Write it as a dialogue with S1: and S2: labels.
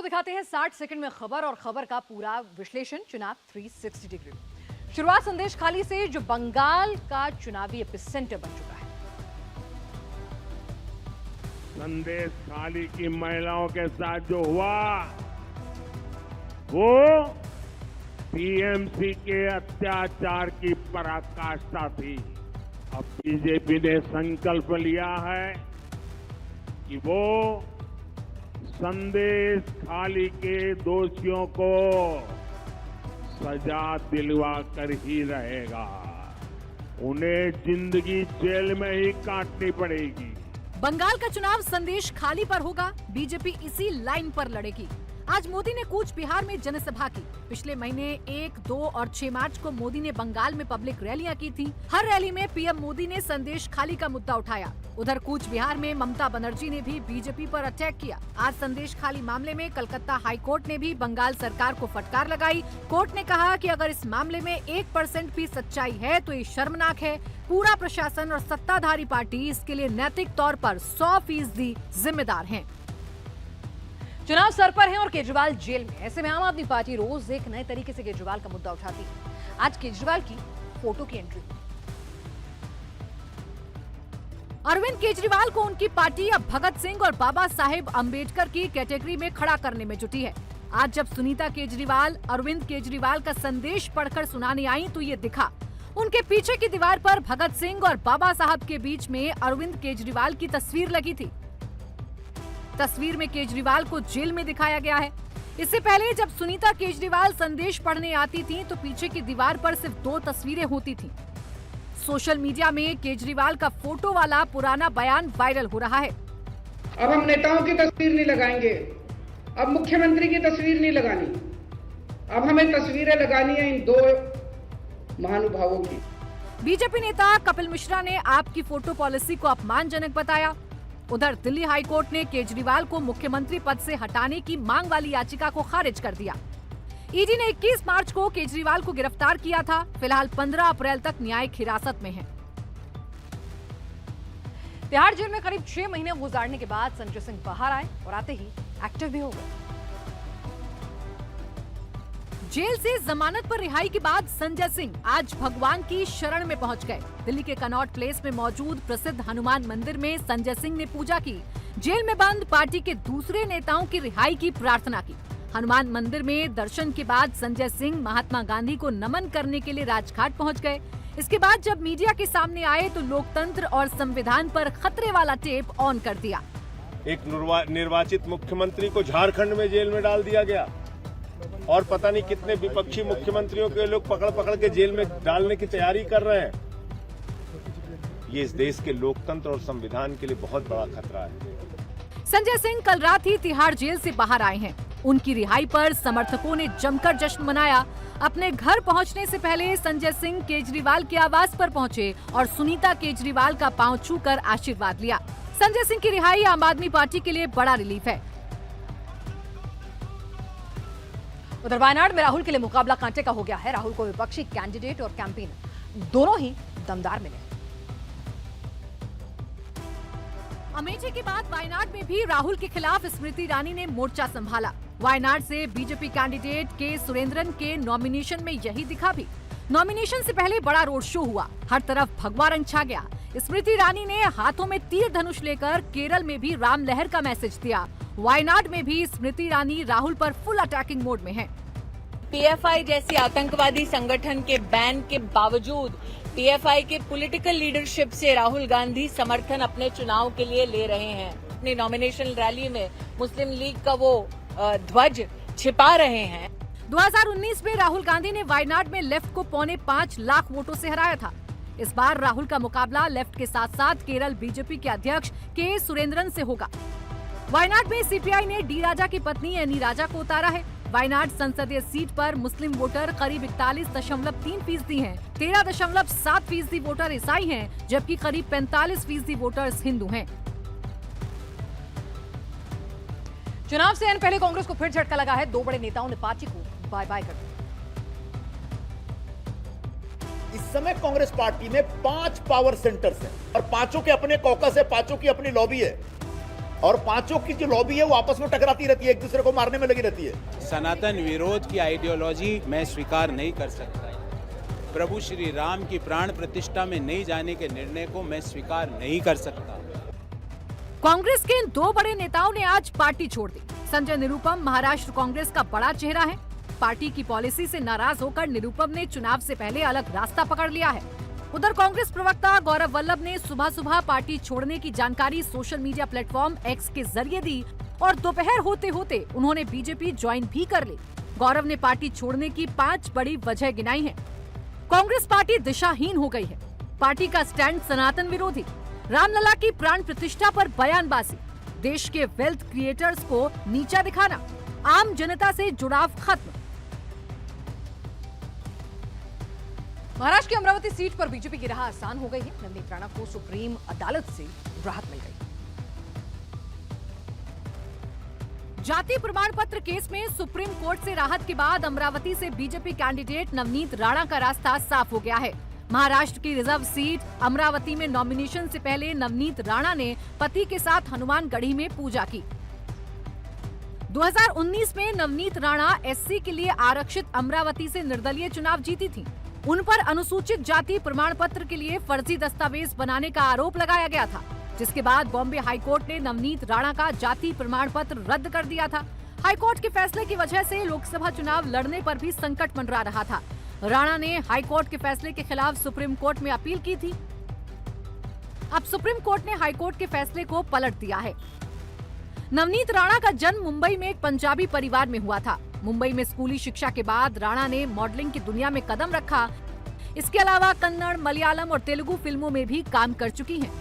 S1: आपको दिखाते हैं 60 सेकंड में खबर और खबर का पूरा विश्लेषण। चुनाव 360 डिग्री। शुरुआत संदेश खाली से, जो बंगाल का चुनावी एपिसेंटर बन चुका है।
S2: संदेश खाली की महिलाओं के साथ जो हुआ वो टीएमसी के अत्याचार की पराकाष्ठा थी। अब बीजेपी ने संकल्प लिया है कि वो संदेश खाली के दोषियों को सजा दिलवा कर ही रहेगा। उन्हें जिंदगी जेल में ही काटनी पड़ेगी।
S1: बंगाल का चुनाव संदेश खाली पर होगा। बीजेपी इसी लाइन पर लड़ेगी। आज मोदी ने कूच बिहार में जनसभा की। पिछले महीने 1, 2 और 6 मार्च को मोदी ने बंगाल में पब्लिक रैलियां की थी। हर रैली में पीएम मोदी ने संदेश खाली का मुद्दा उठाया। उधर कूच बिहार में ममता बनर्जी ने भी बीजेपी पर अटैक किया। आज संदेश खाली मामले में कलकत्ता हाई कोर्ट ने भी बंगाल सरकार को फटकार लगाई। कोर्ट ने कहा कि अगर इस मामले में 1% भी सच्चाई है तो ये शर्मनाक है। पूरा प्रशासन और सत्ताधारी पार्टी इसके लिए नैतिक तौर पर 100% जिम्मेदार हैं। चुनाव सर पर है और केजरीवाल जेल में। ऐसे में आम आदमी पार्टी रोज एक नए तरीके से केजरीवाल का मुद्दा उठाती है। आज केजरीवाल की फोटो की एंट्री। अरविंद केजरीवाल को उनकी पार्टी अब भगत सिंह और बाबा साहेब अंबेडकर की कैटेगरी में खड़ा करने में जुटी है। आज जब सुनीता केजरीवाल अरविंद केजरीवाल का संदेश पढ़कर सुनाने आई तो ये दिखा। उनके पीछे की दीवार पर भगत सिंह और बाबा साहब के बीच में अरविंद केजरीवाल की तस्वीर लगी थी। तस्वीर में केजरीवाल को जेल में दिखाया गया है। इससे पहले जब सुनीता केजरीवाल संदेश पढ़ने आती थीं, तो पीछे की दीवार पर सिर्फ 2 तस्वीरें होती थीं। सोशल मीडिया में केजरीवाल का फोटो वाला पुराना बयान वायरल हो रहा है।
S3: अब हम नेताओं की तस्वीर नहीं लगाएंगे, अब मुख्यमंत्री की तस्वीर नहीं लगानी, अब हमें तस्वीरें लगानी है इन 2 महानुभावों की।
S1: बीजेपी नेता कपिल मिश्रा ने आपकी फोटो पॉलिसी को अपमानजनक बताया। उधर दिल्ली हाई कोर्ट ने केजरीवाल को मुख्यमंत्री पद से हटाने की मांग वाली याचिका को खारिज कर दिया। ईडी ने 21 मार्च को केजरीवाल को गिरफ्तार किया था। फिलहाल 15 अप्रैल तक न्यायिक हिरासत में है। तिहाड़ जेल में करीब 6 महीने गुजारने के बाद संजय सिंह बाहर आए और आते ही एक्टिव भी हो गए। जेल से जमानत पर रिहाई के बाद संजय सिंह आज भगवान की शरण में पहुंच गए। दिल्ली के कनॉट प्लेस में मौजूद प्रसिद्ध हनुमान मंदिर में संजय सिंह ने पूजा की। जेल में बंद पार्टी के दूसरे नेताओं की रिहाई की प्रार्थना की। हनुमान मंदिर में दर्शन के बाद संजय सिंह महात्मा गांधी को नमन करने के लिए राजघाट पहुंच गए। इसके बाद जब मीडिया के सामने आए तो लोकतंत्र और संविधान पर खतरे वाला टेप ऑन कर दिया।
S4: एक निर्वाचित मुख्यमंत्री को झारखंड में जेल में डाल दिया गया और पता नहीं कितने विपक्षी मुख्यमंत्रियों के लोग पकड़ के जेल में डालने की तैयारी कर रहे हैं। ये इस देश के लोकतंत्र और संविधान के लिए बहुत बड़ा खतरा है।
S1: संजय सिंह कल रात ही तिहाड़ जेल से बाहर आए हैं। उनकी रिहाई पर समर्थकों ने जमकर जश्न मनाया। अपने घर पहुंचने से पहले संजय सिंह केजरीवाल के आवास पर पहुंचे और सुनीता केजरीवाल का पांव छूकर आशीर्वाद लिया। संजय सिंह की रिहाई आम आदमी पार्टी के लिए बड़ा रिलीफ है। उधर वायनाड में राहुल के लिए मुकाबला कांटे का हो गया है। राहुल को विपक्षी कैंडिडेट और कैंपेनर दोनों ही दमदार मिले। अमेठी के बाद वायनाड में भी राहुल के खिलाफ स्मृति ईरानी ने मोर्चा संभाला। वायनाड से बीजेपी कैंडिडेट के सुरेंद्रन के नॉमिनेशन में यही दिखा भी। नॉमिनेशन से पहले बड़ा रोड शो हुआ। हर तरफ भगवा रंग छा गया। स्मृति ईरानी ने हाथों में तीर धनुष लेकर केरल में भी राम लहर का मैसेज दिया। वायनाड में भी स्मृति ईरानी राहुल पर फुल अटैकिंग मोड में हैं।
S5: पीएफआई जैसी आतंकवादी संगठन के बैन के बावजूद पीएफआई के पॉलिटिकल लीडरशिप से राहुल गांधी समर्थन अपने चुनाव के लिए ले रहे हैं। अपनी नॉमिनेशन रैली में मुस्लिम लीग का वो ध्वज छिपा रहे हैं।
S1: 2019 में राहुल गांधी ने वायनाड में लेफ्ट को 5.25 लाख वोटों से हराया था। इस बार राहुल का मुकाबला लेफ्ट के साथ साथ केरल बीजेपी के अध्यक्ष के सुरेंद्रन से होगा। वायनाड में सीपीआई ने डी राजा की पत्नी एनी राजा को उतारा है। वायनाड संसदीय सीट पर मुस्लिम वोटर करीब 41.3% हैं। 13.7% वोटर ईसाई हैं, जबकि करीब 45% वोटर्स हिंदू हैं। चुनाव से पहले कांग्रेस को फिर झटका लगा है। 2 बड़े नेताओं ने पार्टी को बाय बाय कर दिया।
S6: इस समय कांग्रेस पार्टी में 5 पावर सेंटर्स हैं और 5 के अपने कॉकस है, 5 की अपनी लॉबी है। और पांचों की जो लॉबी है वो आपस में टकराती रहती है, एक दूसरे को मारने में लगी रहती है।
S7: सनातन विरोध की आइडियोलॉजी मैं स्वीकार नहीं कर सकता। प्रभु श्री राम की प्राण प्रतिष्ठा में नहीं जाने के निर्णय को मैं स्वीकार नहीं कर सकता।
S1: कांग्रेस के इन दो बड़े नेताओं ने आज पार्टी छोड़ दी। संजय निरुपम महाराष्ट्र कांग्रेस का बड़ा चेहरा है। पार्टी की पॉलिसी से नाराज होकर निरुपम ने चुनाव से पहले अलग रास्ता पकड़ लिया है। उधर कांग्रेस प्रवक्ता गौरव वल्लभ ने सुबह सुबह पार्टी छोड़ने की जानकारी सोशल मीडिया प्लेटफॉर्म एक्स के जरिए दी और दोपहर होते होते उन्होंने बीजेपी ज्वाइन भी कर ली। गौरव ने पार्टी छोड़ने की 5 बड़ी वजह गिनाई है। कांग्रेस पार्टी दिशाहीन हो गई है। पार्टी का स्टैंड सनातन विरोधी, रामलला की प्राण प्रतिष्ठा पर बयानबाजी, देश के वेल्थ क्रिएटर्स को नीचा दिखाना, आम जनता से जुड़ाव खत्म। महाराष्ट्र की अमरावती सीट पर बीजेपी की राह आसान हो गई है। नवनीत राणा को सुप्रीम अदालत से राहत मिल गई। जाति प्रमाण पत्र केस में सुप्रीम कोर्ट से राहत के बाद अमरावती से बीजेपी कैंडिडेट नवनीत राणा का रास्ता साफ हो गया है। महाराष्ट्र की रिजर्व सीट अमरावती में नॉमिनेशन से पहले नवनीत राणा ने पति के साथ हनुमानगढ़ी में पूजा की। 2019 में नवनीत राणा एससी के लिए आरक्षित अमरावती से निर्दलीय चुनाव जीती थी। उन पर अनुसूचित जाति प्रमाण पत्र के लिए फर्जी दस्तावेज बनाने का आरोप लगाया गया था, जिसके बाद बॉम्बे हाईकोर्ट ने नवनीत राणा का जाति प्रमाण पत्र रद्द कर दिया था। हाईकोर्ट के फैसले की वजह से लोकसभा चुनाव लड़ने पर भी संकट मंडरा रहा था। राणा ने हाईकोर्ट के फैसले के खिलाफ सुप्रीम कोर्ट में अपील की थी। अब सुप्रीम कोर्ट ने हाईकोर्ट के फैसले को पलट दिया है। नवनीत राणा का जन्म मुंबई में एक पंजाबी परिवार में हुआ था। मुंबई में स्कूली शिक्षा के बाद राणा ने मॉडलिंग की दुनिया में कदम रखा। इसके अलावा कन्नड़, मलयालम और तेलुगु फिल्मों में भी काम कर चुकी हैं।